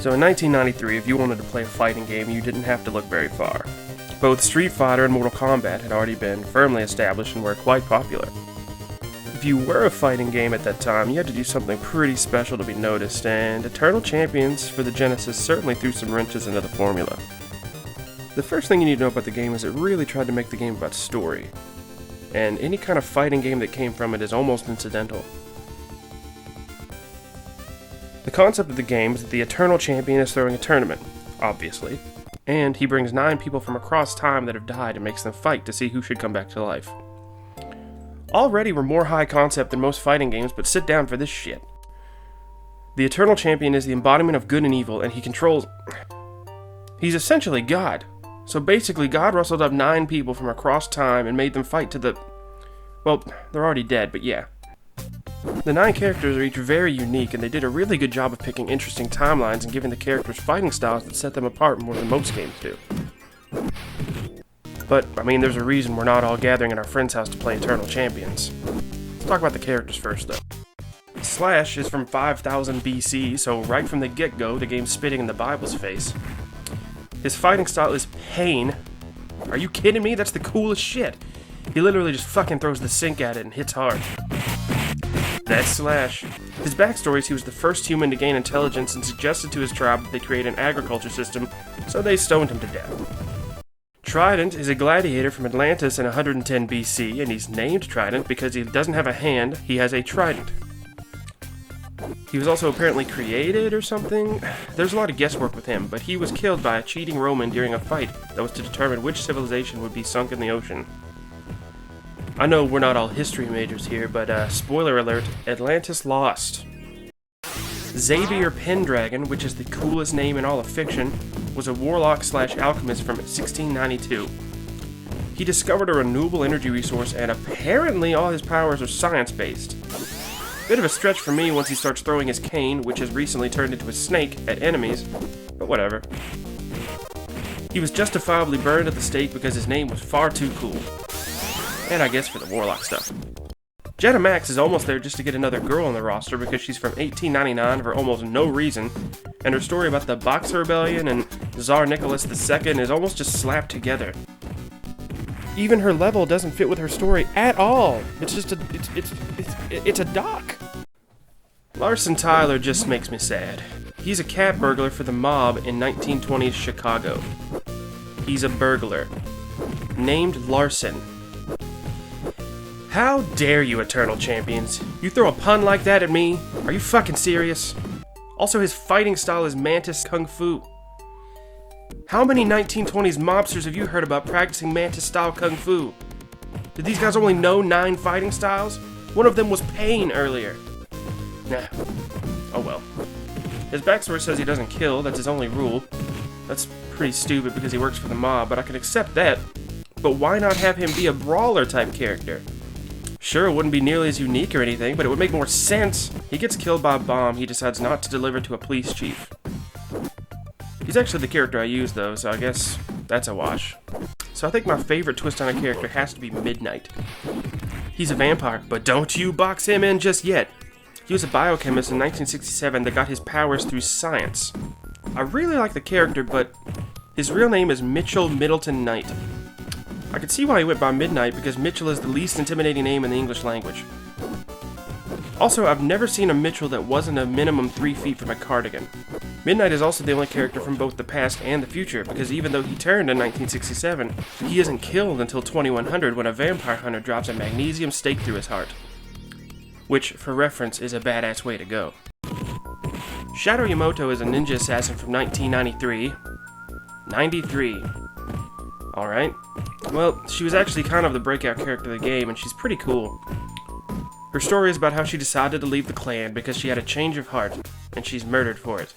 So in 1993, if you wanted to play a fighting game, you didn't have to look very far. Both Street Fighter and Mortal Kombat had already been firmly established and were quite popular. If you were a fighting game at that time, you had to do something pretty special to be noticed, and Eternal Champions for the Genesis certainly threw some wrenches into the formula. The first thing you need to know about the game is it really tried to make the game about story, and any kind of fighting game that came from it is almost incidental. The concept of the game is that the Eternal Champion is throwing a tournament, obviously, and he brings 9 people from across time that have died and makes them fight to see who should come back to life. Already we're more high concept than most fighting games, but sit down for this shit. The Eternal Champion is the embodiment of good and evil, and he controls... He's essentially God. So basically, God rustled up 9 people from across time and made them fight to the... Well, they're already dead, but yeah. The 9 characters are each very unique, and they did a really good job of picking interesting timelines and giving the characters fighting styles that set them apart more than most games do. But, I mean, there's a reason we're not all gathering in our friend's house to play Eternal Champions. Let's talk about the characters first, though. Slash is from 5000 BC, so right from the get-go, the game's spitting in the Bible's face. His fighting style is pain. Are you kidding me? That's the coolest shit. He literally just fucking throws the sink at it and hits hard. That's Slash. His backstory is he was the first human to gain intelligence and suggested to his tribe that they create an agriculture system, so they stoned him to death. Trident is a gladiator from Atlantis in 110 BC, and he's named Trident because he doesn't have a hand, he has a trident. He was also apparently created or something. There's a lot of guesswork with him, but he was killed by a cheating Roman during a fight that was to determine which civilization would be sunk in the ocean. I know we're not all history majors here, but spoiler alert, Atlantis lost. Xavier Pendragon, which is the coolest name in all of fiction, was a warlock/alchemist from 1692. He discovered a renewable energy resource, and apparently all his powers are science-based. Bit of a stretch for me once he starts throwing his cane, which has recently turned into a snake, at enemies, but whatever. He was justifiably burned at the stake because his name was far too cool. And I guess for the warlock stuff. Jetta Max is almost there just to get another girl on the roster because she's from 1899 for almost no reason, and her story about the Boxer Rebellion and Tsar Nicholas II is almost just slapped together. Even her level doesn't fit with her story at all. It's just it's a doc. Larson Tyler just makes me sad. He's a cat burglar for the mob in 1920s Chicago. He's a burglar. Named Larson. How dare you, Eternal Champions? You throw a pun like that at me? Are you fucking serious? Also, his fighting style is Mantis Kung Fu. How many 1920s mobsters have you heard about practicing Mantis-style Kung Fu? Did these guys only know 9 fighting styles? One of them was Pain earlier. Nah. Oh well. His backstory says he doesn't kill, that's his only rule. That's pretty stupid because he works for the mob, but I can accept that. But why not have him be a brawler-type character? Sure, it wouldn't be nearly as unique or anything, but it would make more sense. He gets killed by a bomb he decides not to deliver to a police chief. He's actually the character I use, though, so I guess that's a wash. So I think my favorite twist on a character has to be Midnight. He's a vampire, but don't you box him in just yet. He was a biochemist in 1967 that got his powers through science. I really like the character, but his real name is Mitchell Middleton Knight. I can see why he went by Midnight because Mitchell is the least intimidating name in the English language. Also, I've never seen a Mitchell that wasn't a minimum 3 feet from a cardigan. Midnight is also the only character from both the past and the future, because even though he turned in 1967, he isn't killed until 2100 when a vampire hunter drops a magnesium stake through his heart. Which, for reference, is a badass way to go. Shadow Yamato is a ninja assassin from 1993. 93. Alright. Well, she was actually kind of the breakout character of the game, and she's pretty cool. Her story is about how she decided to leave the clan because she had a change of heart, and she's murdered for it.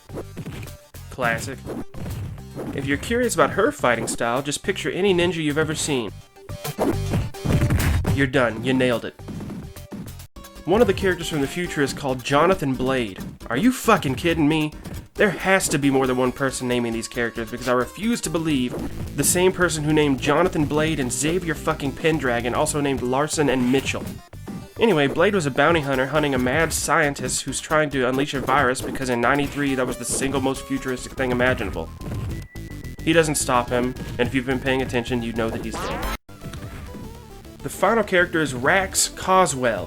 Classic. If you're curious about her fighting style, just picture any ninja you've ever seen. You're done. You nailed it. One of the characters from the future is called Jonathan Blade. Are you fucking kidding me? There has to be more than one person naming these characters because I refuse to believe the same person who named Jonathan Blade and Xavier fucking Pendragon also named Larson and Mitchell. Anyway, Blade was a bounty hunter hunting a mad scientist who's trying to unleash a virus because in '93 that was the single most futuristic thing imaginable. He doesn't stop him, and if you've been paying attention, you'd know that he's dead. The final character is Rax Coswell.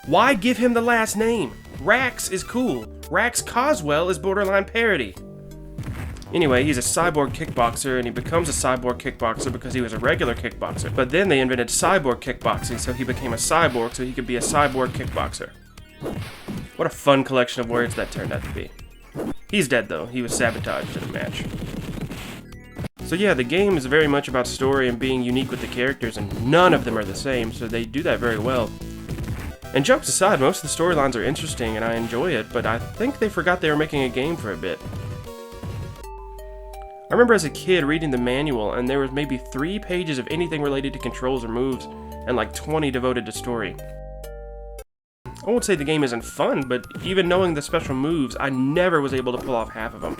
Why give him the last name? Rax is cool. Rax Coswell is borderline parody. Anyway, he's a cyborg kickboxer, and he becomes a cyborg kickboxer because he was a regular kickboxer. But then they invented cyborg kickboxing, so he became a cyborg so he could be a cyborg kickboxer. What a fun collection of words that turned out to be. He's dead though, he was sabotaged in the match. So yeah, the game is very much about story and being unique with the characters, and none of them are the same, so they do that very well. And jokes aside, most of the storylines are interesting and I enjoy it, but I think they forgot they were making a game for a bit. I remember as a kid reading the manual, and there was maybe 3 pages of anything related to controls or moves, and like 20 devoted to story. I won't say the game isn't fun, but even knowing the special moves, I never was able to pull off half of them.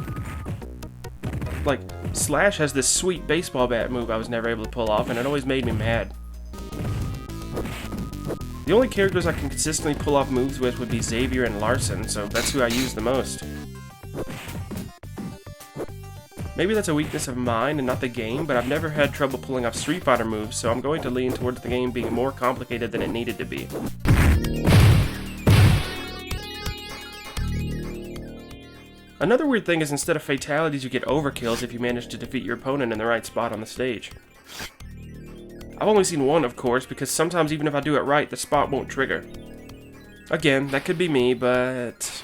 Like, Slash has this sweet baseball bat move I was never able to pull off, and it always made me mad. The only characters I can consistently pull off moves with would be Xavier and Larson, so that's who I use the most. Maybe that's a weakness of mine and not the game, but I've never had trouble pulling off Street Fighter moves, so I'm going to lean towards the game being more complicated than it needed to be. Another weird thing is instead of fatalities you get overkills if you manage to defeat your opponent in the right spot on the stage. I've only seen one, of course, because sometimes even if I do it right, the spot won't trigger. Again, that could be me, but...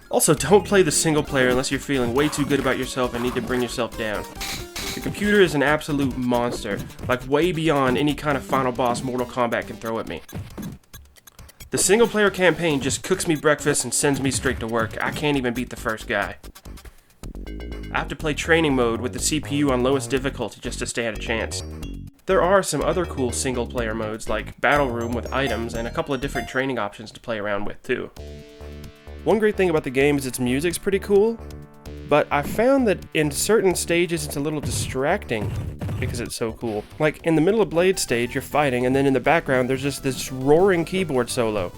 Also, don't play the single player unless you're feeling way too good about yourself and need to bring yourself down. The computer is an absolute monster, like way beyond any kind of final boss Mortal Kombat can throw at me. The single player campaign just cooks me breakfast and sends me straight to work. I can't even beat the first guy. I have to play training mode with the CPU on lowest difficulty just to stand a chance. There are some other cool single player modes like Battle Room with items and a couple of different training options to play around with too. One great thing about the game is its music's pretty cool, but I found that in certain stages it's a little distracting because it's so cool. Like in the middle of Blade stage you're fighting, and then in the background there's just this roaring keyboard solo.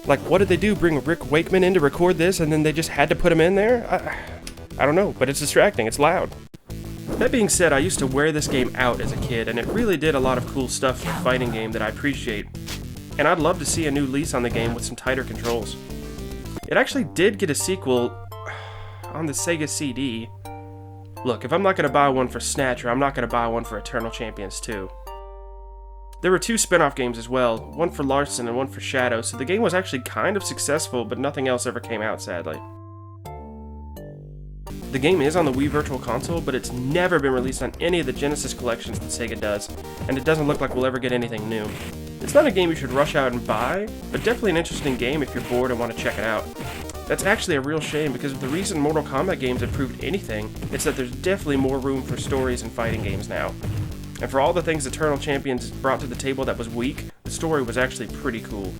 Like, what did they do? Bring Rick Wakeman in to record this and then they just had to put him in there? I don't know, but it's distracting, it's loud. That being said, I used to wear this game out as a kid, and it really did a lot of cool stuff for a fighting game that I appreciate. And I'd love to see a new lease on the game with some tighter controls. It actually did get a sequel on the Sega CD. Look, if I'm not going to buy one for Snatcher, I'm not going to buy one for Eternal Champions 2. There were 2 spin-off games as well, one for Larson and one for Shadow, so the game was actually kind of successful, but nothing else ever came out, sadly. The game is on the Wii Virtual Console, but it's never been released on any of the Genesis collections that Sega does, and it doesn't look like we'll ever get anything new. It's not a game you should rush out and buy, but definitely an interesting game if you're bored and want to check it out. That's actually a real shame, because if the reason Mortal Kombat games have proved anything, it's that there's definitely more room for stories in fighting games now. And for all the things Eternal Champions brought to the table that was weak, the story was actually pretty cool.